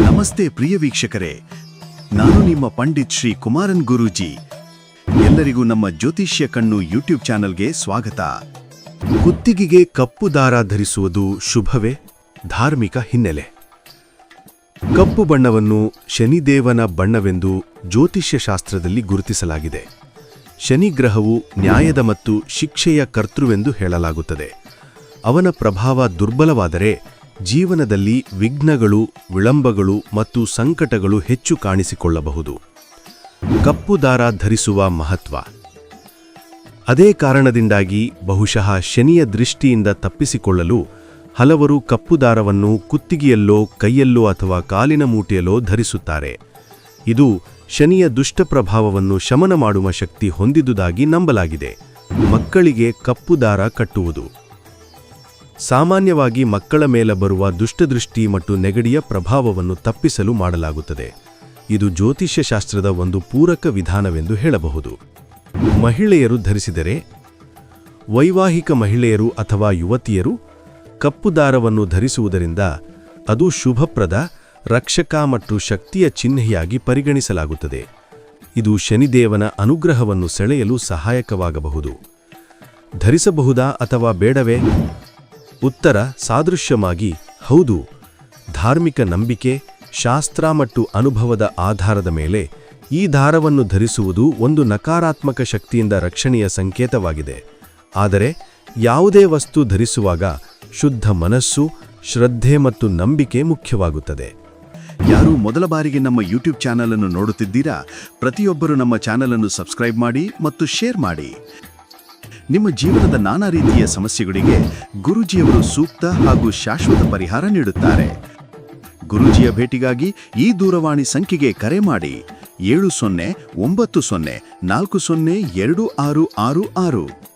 ನಮಸ್ತೆ ಪ್ರಿಯ ವೀಕ್ಷಕರೇ, ನಾನು ನಿಮ್ಮ ಪಂಡಿತ್ ಶ್ರೀ ಕುಮಾರನ್ ಗುರೂಜಿ. ಎಲ್ಲರಿಗೂ ನಮ್ಮ ಜ್ಯೋತಿಷ್ಯ ಕಣ್ಣು ಯೂಟ್ಯೂಬ್ ಚಾನಲ್ಗೆ ಸ್ವಾಗತ. ಕುತ್ತಿಗೆಗೆ ಕಪ್ಪು ದಾರ ಧರಿಸುವುದು ಶುಭವೇ? ಧಾರ್ಮಿಕ ಹಿನ್ನೆಲೆ. ಕಪ್ಪು ಬಣ್ಣವನ್ನು ಶನಿದೇವನ ಬಣ್ಣವೆಂದು ಜ್ಯೋತಿಷ್ಯ ಶಾಸ್ತ್ರದಲ್ಲಿ ಗುರುತಿಸಲಾಗಿದೆ. ಶನಿಗ್ರಹವು ನ್ಯಾಯದ ಮತ್ತು ಶಿಕ್ಷೆಯ ಕರ್ತೃವೆಂದು ಹೇಳಲಾಗುತ್ತದೆ. ಅವನ ಪ್ರಭಾವ ದುರ್ಬಲವಾದರೆ ಜೀವನದಲ್ಲಿ ವಿಘ್ನಗಳು, ವಿಳಂಬಗಳು ಮತ್ತು ಸಂಕಟಗಳು ಹೆಚ್ಚು ಕಾಣಿಸಿಕೊಳ್ಳಬಹುದು. ಕಪ್ಪು ದಾರ ಧರಿಸುವ ಮಹತ್ವ. ಅದೇ ಕಾರಣದಿಂದಾಗಿ ಬಹುಶಃ ಶನಿಯ ದೃಷ್ಟಿಯಿಂದ ತಪ್ಪಿಸಿಕೊಳ್ಳಲು ಹಲವರು ಕಪ್ಪು ದಾರವನ್ನು ಕುತ್ತಿಗೆಯಲ್ಲೋ, ಕೈಯಲ್ಲೋ ಅಥವಾ ಕಾಲಿನ ಮೂಟೆಯಲ್ಲೋ ಧರಿಸುತ್ತಾರೆ. ಇದು ಶನಿಯ ದುಷ್ಟ ಪ್ರಭಾವವನ್ನು ಶಮನ ಮಾಡುವ ಶಕ್ತಿ ಹೊಂದಿದುದಾಗಿ ನಂಬಲಾಗಿದೆ. ಮಕ್ಕಳಿಗೆ ಕಪ್ಪು ದಾರ ಕಟ್ಟುವುದು. ಸಾಮಾನ್ಯವಾಗಿ ಮಕ್ಕಳ ಮೇಲೆ ಬರುವ ದುಷ್ಟದೃಷ್ಟಿ ಮತ್ತು ನೆಗಡಿಯ ಪ್ರಭಾವವನ್ನು ತಪ್ಪಿಸಲು ಮಾಡಲಾಗುತ್ತದೆ. ಇದು ಜ್ಯೋತಿಷ್ಯ ಶಾಸ್ತ್ರದ ಒಂದು ಪೂರಕ ವಿಧಾನವೆಂದು ಹೇಳಬಹುದು. ಮಹಿಳೆಯರು ಧರಿಸಿದರೆ, ವೈವಾಹಿಕ ಮಹಿಳೆಯರು ಅಥವಾ ಯುವತಿಯರು ಕಪ್ಪು ದಾರವನ್ನು ಧರಿಸುವುದರಿಂದ ಅದು ಶುಭಪ್ರದ, ರಕ್ಷಕ ಮತ್ತು ಶಕ್ತಿಯ ಚಿಹ್ನೆಯಾಗಿ ಪರಿಗಣಿಸಲಾಗುತ್ತದೆ. ಇದು ಶನಿದೇವನ ಅನುಗ್ರಹವನ್ನು ಸೆಳೆಯಲು ಸಹಾಯಕವಾಗಬಹುದು. ಧರಿಸಬಹುದಾ ಅಥವಾ ಬೇಡವೇ? ಉತ್ತರ ಸಾದೃಶ್ಯವಾಗಿ ಹೌದು. ಧಾರ್ಮಿಕ ನಂಬಿಕೆ, ಶಾಸ್ತ್ರ ಮತ್ತು ಅನುಭವದ ಆಧಾರದ ಮೇಲೆ ಈ ದಾರವನ್ನು ಧರಿಸುವುದು ಒಂದು ನಕಾರಾತ್ಮಕ ಶಕ್ತಿಯಿಂದ ರಕ್ಷಣೆಯ ಸಂಕೇತವಾಗಿದೆ. ಆದರೆ ಯಾವುದೇ ವಸ್ತು ಧರಿಸುವಾಗ ಶುದ್ಧ ಮನಸ್ಸು, ಶ್ರದ್ಧೆ ಮತ್ತು ನಂಬಿಕೆ ಮುಖ್ಯವಾಗುತ್ತದೆ. ಯಾರು ಮೊದಲ ಬಾರಿಗೆ ನಮ್ಮ ಯೂಟ್ಯೂಬ್ ಚಾನಲ್ ಅನ್ನು ನೋಡುತ್ತಿದ್ದೀರಾ, ಪ್ರತಿಯೊಬ್ಬರು ನಮ್ಮ ಚಾನಲ್ ಅನ್ನು ಸಬ್ಸ್ಕ್ರೈಬ್ ಮಾಡಿ ಮತ್ತು ಶೇರ್ ಮಾಡಿ. ನಿಮ್ಮ ಜೀವನದ ನಾನಾ ರೀತಿಯ ಸಮಸ್ಯೆಗಳಿಗೆ ಗುರೂಜಿಯವರು ಸೂಕ್ತ ಹಾಗೂ ಶಾಶ್ವತ ಪರಿಹಾರ ನೀಡುತ್ತಾರೆ. ಗುರೂಜಿಯ ಭೇಟಿಗಾಗಿ ಈ ದೂರವಾಣಿ ಸಂಖ್ಯೆಗೆ ಕರೆ ಮಾಡಿ 7090402666.